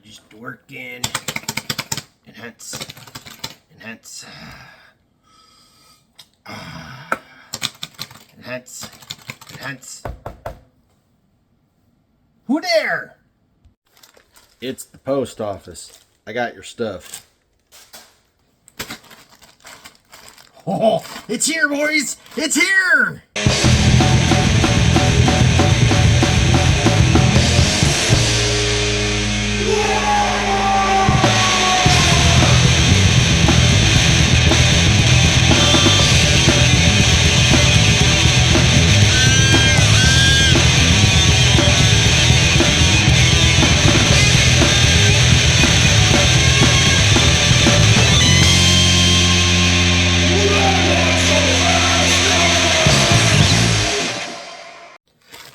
Just working. Enhance. Enhance. Enhance. Enhance. Who there? It's the post office. I got your stuff. Oh, it's here, boys! It's here!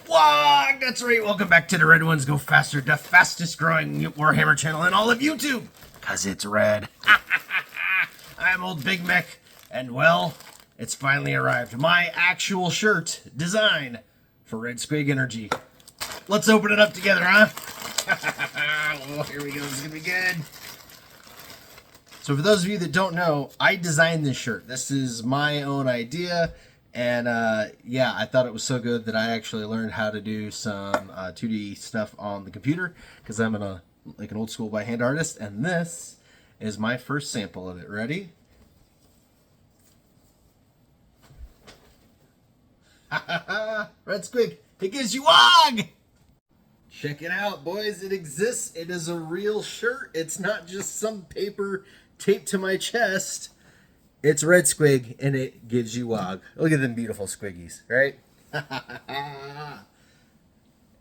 Waaagh! That's right, welcome back to the Red Ones Go Faster, the fastest growing Warhammer channel in all of YouTube. Cause it's red. I'm old Big Mek, and well, it's finally arrived. My actual shirt design for Red Squig Energy. Let's open it up together, huh? Oh, here we go, this is gonna be good. So for those of you that don't know, I designed this shirt. This is my own idea. And yeah, I thought it was so good that I actually learned how to do some 2D stuff on the computer because I'm an old school by hand artist. And this is my first sample of it. Ready? Red Squig, it gives you Waaagh! Check it out, boys. It exists. It is a real shirt. It's not just some paper taped to my chest. It's Red Squig, and it gives you Waaagh. Look at them beautiful squiggies, right?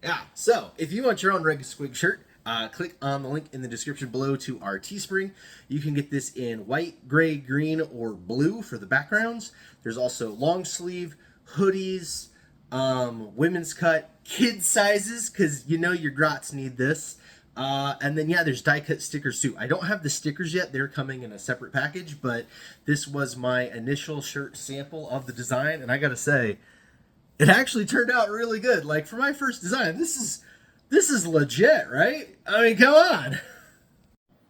Yeah, so if you want your own Red Squig shirt, click on the link in the description below to our Teespring. You can get this in white, gray, green, or blue for the backgrounds. There's also long sleeve, hoodies, women's cut, kid sizes, because you know your grots need this. And then, yeah, there's die-cut stickers, too. I don't have the stickers yet. They're coming in a separate package, but this was my initial shirt sample of the design, and I gotta say, it actually turned out really good. Like, for my first design, this is legit, right? I mean, come on!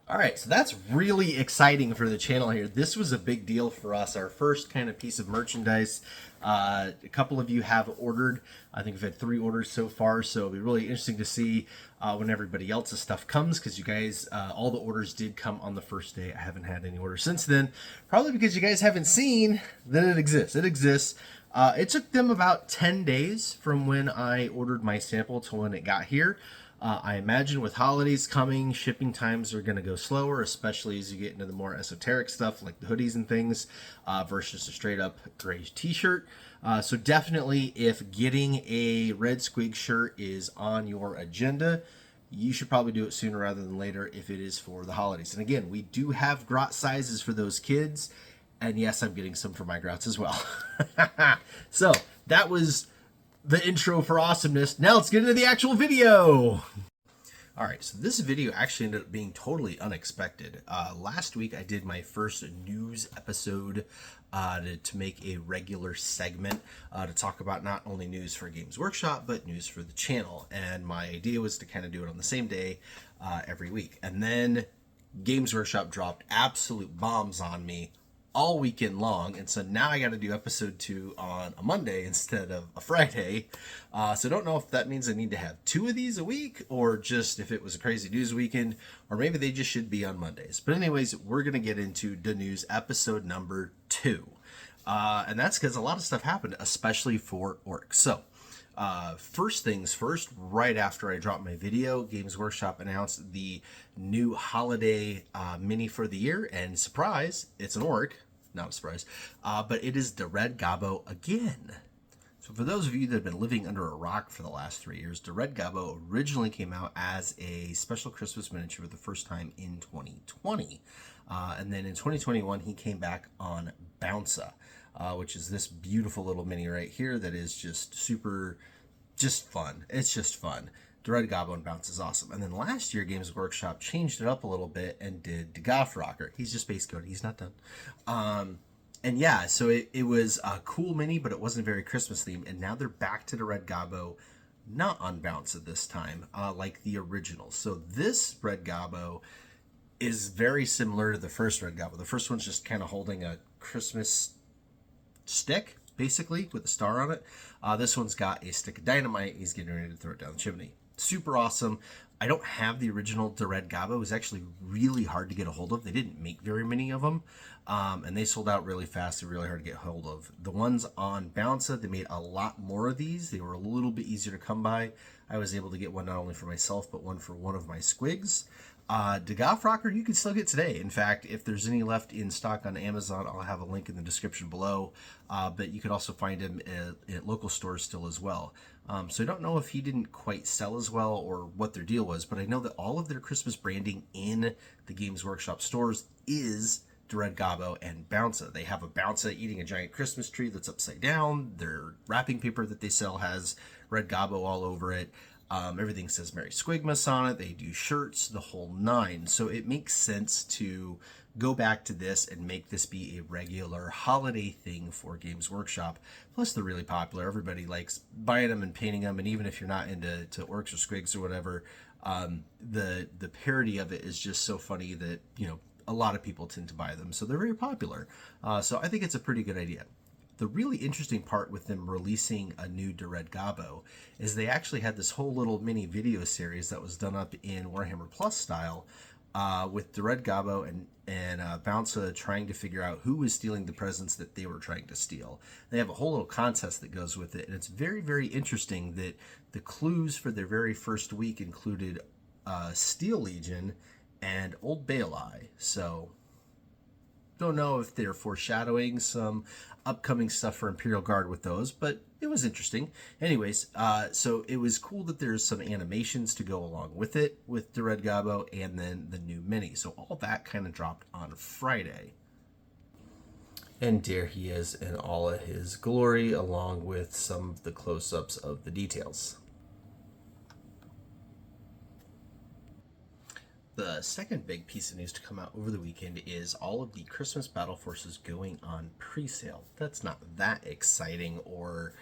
Alright, so that's really exciting for the channel here. This was a big deal for us, our first kind of piece of merchandise. A couple of you have ordered. I think we've had 3 orders so far, so it'll be really interesting to see when everybody else's stuff comes, because you guys, all the orders did come on the first day. I haven't had any orders since then, probably because you guys haven't seen that it exists. It exists. It took them about 10 days from when I ordered my sample to when it got here. I imagine with holidays coming, shipping times are going to go slower, especially as you get into the more esoteric stuff like the hoodies and things versus a straight up gray t-shirt. So definitely, if getting a Red Squig shirt is on your agenda, you should probably do it sooner rather than later if it is for the holidays. And again, we do have grot sizes for those kids. And yes, I'm getting some for my grots as well. So that was the intro for awesomeness. Now let's get into the actual video. All right, so this video actually ended up being totally unexpected. Last week I did my first news episode to make a regular segment to talk about not only news for Games Workshop, but news for the channel. And my idea was to kind of do it on the same day every week. And then Games Workshop dropped absolute bombs on me all weekend long, and so now I got to do episode 2 on a Monday instead of a Friday. So I don't know if that means I need to have 2 of these a week, or just if it was a crazy news weekend, or maybe they just should be on Mondays. But anyways, we're going to get into the news episode number 2. And that's because a lot of stuff happened, especially for Orcs. So first things first, right after I dropped my video, Games Workshop announced the new holiday mini for the year, and surprise, it's an Orc. Not a surprise, but it is the Red Gobbo again. So for those of you that have been living under a rock for the last 3 years, the Red Gobbo originally came out as a special Christmas miniature for the first time in 2020. And then in 2021, he came back on Bounce-a, which is this beautiful little mini right here that is just just fun. It's just fun. The Red Gobbo and Bounce is awesome. And then last year, Games Workshop changed it up a little bit and did the Goth Rocker. He's just base coded. He's not done. And yeah, so it was a cool mini, but it wasn't very Christmas themed. And now they're back to the Red Gobbo not on Bouncer this time, like the original. So this Red Gobbo is very similar to the first Red Gobbo. The first one's just kind of holding a Christmas stick, basically, with a star on it. This one's got a stick of dynamite. He's getting ready to throw it down the chimney. Super awesome. I don't have the original Red Gobbo. It was actually really hard to get a hold of. They didn't make very many of them, and they sold out really fast. They're really hard to get a hold of. The ones on Bouncer, they made a lot more of these. They were a little bit easier to come by. I was able to get one not only for myself, but one for one of my Squigs. Rocker, you can still get today. In fact, if there's any left in stock on Amazon, I'll have a link in the description below. But you could also find him at local stores still as well. So I don't know if he didn't quite sell as well or what their deal was, but I know that all of their Christmas branding in the Games Workshop stores is Red Gobbo and Bouncer. They have a Bouncer eating a giant Christmas tree that's upside down. Their wrapping paper that they sell has Red Gobbo all over it. Everything says Merry Squigmas on it. They do shirts, the whole nine. So it makes sense to go back to this and make this be a regular holiday thing for Games Workshop. Plus, they're really popular. Everybody likes buying them and painting them. And even if you're not into orcs or squigs or whatever, the parody of it is just so funny that, you know, a lot of people tend to buy them. So they're very popular. So I think it's a pretty good idea. The really interesting part with them releasing a new Red Gobbo is they actually had this whole little mini video series that was done up in Warhammer Plus style with Red Gobbo and Bouncer trying to figure out who was stealing the presents that they were trying to steal. They have a whole little contest that goes with it, and it's very, very interesting that the clues for their very first week included Steel Legion and Old Baelai. So don't know if they're foreshadowing some upcoming stuff for Imperial Guard with those, but it was interesting. Anyways, so it was cool that there's some animations to go along with it, with the Red Gobbo, and then the new mini. So all that kind of dropped on Friday. And there he is in all of his glory, along with some of the close-ups of the details. The second big piece of news to come out over the weekend is all of the Christmas Battle Forces going on pre-sale. That's not that exciting or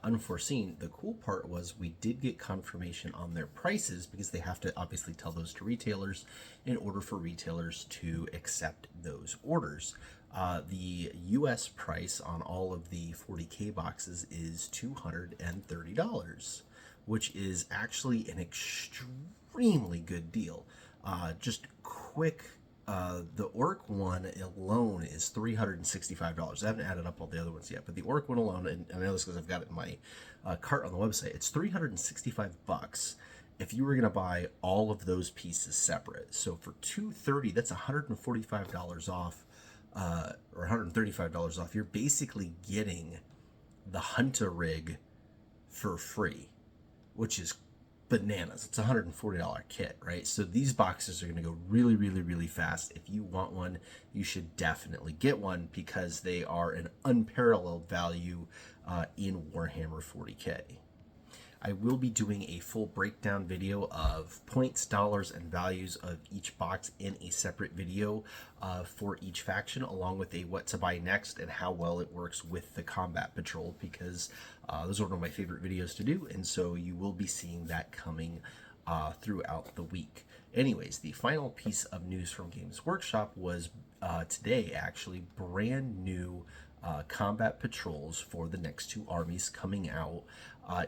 unforeseen. The cool part was we did get confirmation on their prices because they have to obviously tell those to retailers in order for retailers to accept those orders. The US price on all of the 40K boxes is $230, which is actually an extremely good deal. Just quick, the Orc one alone is $365. I haven't added up all the other ones yet, but the Orc one alone, and I know this because I've got it in my cart on the website, it's $365 if you were going to buy all of those pieces separate. So for $230, that's $145 off, or $135 off. You're basically getting the Hunter rig for free, which is bananas. It's a $140 kit, right? So these boxes are going to go really, really, really fast. If you want one, you should definitely get one because they are an unparalleled value in Warhammer 40K. I will be doing a full breakdown video of points, dollars, and values of each box in a separate video for each faction, along with a what to buy next and how well it works with the Combat Patrol, because those are one of my favorite videos to do, and so you will be seeing that coming throughout the week. Anyways, the final piece of news from Games Workshop was today, actually, brand new combat patrols for the next two armies coming out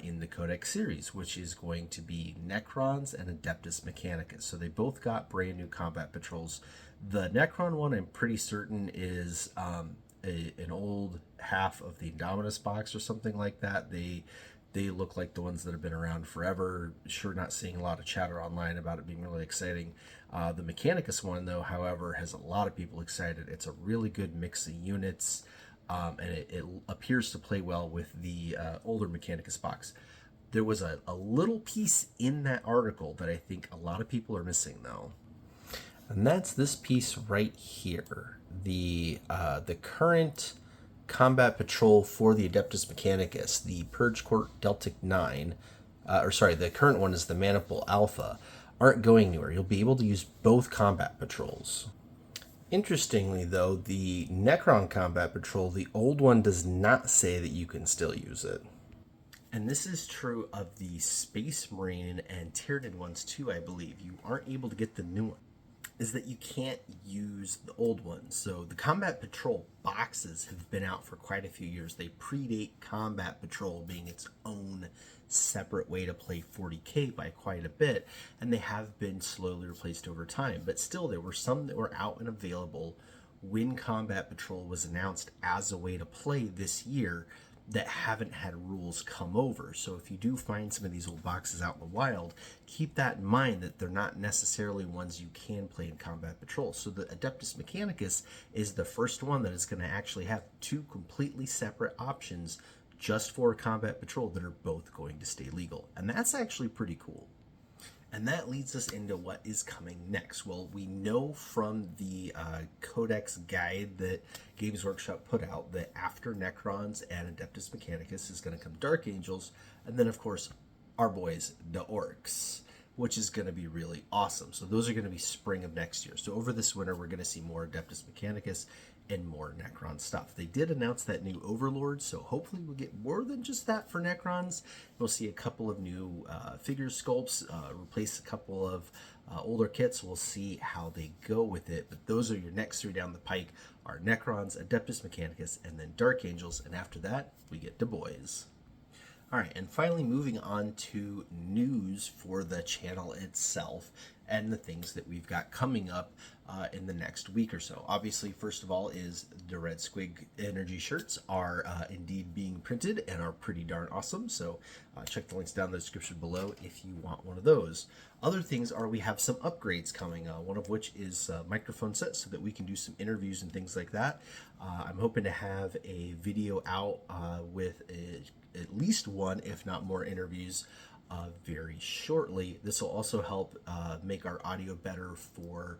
in the Codex series, which is going to be Necrons and Adeptus Mechanicus. So they both got brand new combat patrols. The Necron one, I'm pretty certain, is an old half of the Indominus box or something like that. They look like the ones that have been around forever. Sure, not seeing a lot of chatter online about it being really exciting. The Mechanicus one, though, however, has a lot of people excited. It's a really good mix of units. And it appears to play well with the older Mechanicus box. There was a little piece in that article that I think a lot of people are missing, though. And that's this piece right here. The current combat patrol for the Adeptus Mechanicus, the Purge Court Deltic 9, the current one is the Maniple Alpha, aren't going anywhere. You'll be able to use both combat patrols. Interestingly, though, the Necron Combat Patrol, the old one, does not say that you can still use it. And this is true of the Space Marine and Tyranid ones too, I believe. You aren't able to get the new one. Is that you can't use the old ones. So the Combat Patrol boxes have been out for quite a few years. They predate Combat Patrol being its own separate way to play 40K by quite a bit, and they have been slowly replaced over time. But still, there were some that were out and available when Combat Patrol was announced as a way to play this year that haven't had rules come over. So if you do find some of these old boxes out in the wild, keep that in mind that they're not necessarily ones you can play in Combat Patrol. So the Adeptus Mechanicus is the first one that is going to actually have two completely separate options just for Combat Patrol that are both going to stay legal. And that's actually pretty cool. And that leads us into what is coming next. Well, we know from the Codex guide that Games Workshop put out that after Necrons and Adeptus Mechanicus is going to come Dark Angels, and then, of course, our boys, the Orcs, which is going to be really awesome. So those are going to be spring of next year. So over this winter, we're going to see more Adeptus Mechanicus and more Necron stuff. They did announce that new Overlord, so hopefully we'll get more than just that for Necrons. We'll see a couple of new figure sculpts, replace a couple of older kits. We'll see how they go with it, but those are your next three down the pike are Necrons, Adeptus Mechanicus, and then Dark Angels, and after that, we get the boys. All right, and finally moving on to news for the channel itself and the things that we've got coming up in the next week or so. Obviously, first of all, is the Red Squig energy shirts are indeed being printed and are pretty darn awesome. So check the links down in the description below if you want one of those. Other things are we have some upgrades coming, one of which is microphone sets so that we can do some interviews and things like that. I'm hoping to have a video out with at least one, if not more, interviews very shortly. This will also help make our audio better for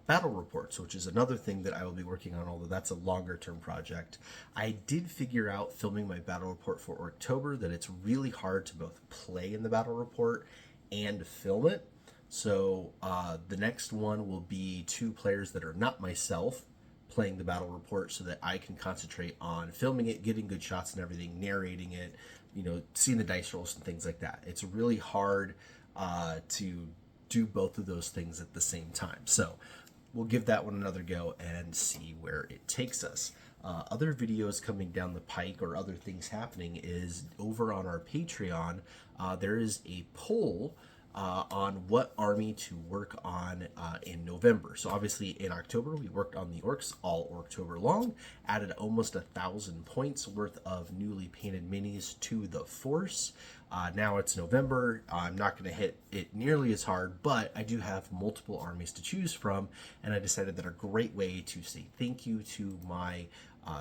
battle reports, which is another thing that I will be working on, although that's a longer term project. I did figure out filming my battle report for October that it's really hard to both play in the battle report and film it. So the next one will be two players that are not myself playing the battle report so that I can concentrate on filming it, getting good shots and everything, narrating it, you know, seeing the dice rolls and things like that. It's really hard to do both of those things at the same time. So we'll give that one another go and see where it takes us. Other videos coming down the pike or other things happening is over on our Patreon. There is a poll on what army to work on in November. So obviously in October we worked on the Orcs all October long, added almost 1,000 points worth of newly painted minis to the force. Now it's November. I'm not going to hit it nearly as hard, but I do have multiple armies to choose from, and I decided that a great way to say thank you to my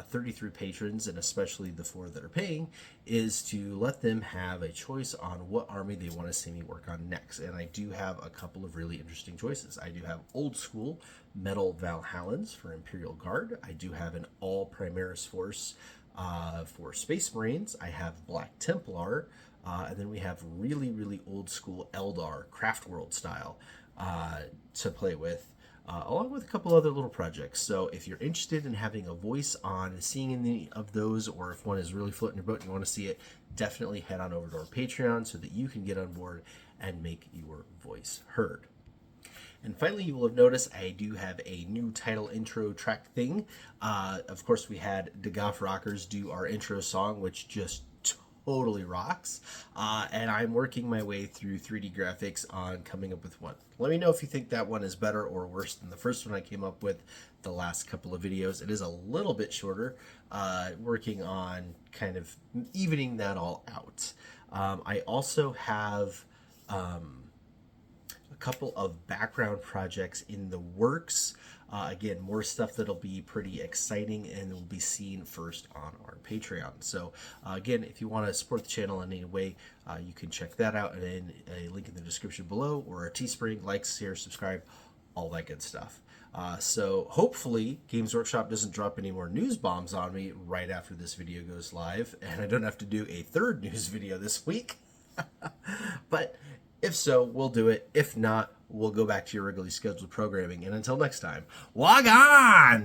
33 patrons, and especially the 4 that are paying, is to let them have a choice on what army they want to see me work on next. And I do have a couple of really interesting choices. I do have old school metal Valhallans for Imperial Guard. I do have an all Primaris force for Space Marines. I have Black Templar, and then we have really old school Eldar Craft World style to play with. Along with a couple other little projects. So if you're interested in having a voice on seeing any of those, or if one is really floating your boat and you want to see it, definitely head on over to our Patreon so that you can get on board and make your voice heard. And finally, you will have noticed I do have a new title intro track thing. Of course, we had the Goth Rockers do our intro song, which just totally rocks, and I'm working my way through 3D graphics on coming up with one. Let me know if you think that one is better or worse than the first one I came up with the last couple of videos. It is a little bit shorter, working on kind of evening that all out. I also have a couple of background projects in the works. Again, more stuff that'll be pretty exciting and will be seen first on our Patreon. So again, if you want to support the channel in any way, you can check that out in a link in the description below, or a Teespring, like, share, subscribe, all that good stuff. So hopefully Games Workshop doesn't drop any more news bombs on me right after this video goes live, and I don't have to do a third news video this week. But if so, we'll do it. If not, we'll go back to your regularly scheduled programming. And until next time, Waaagh!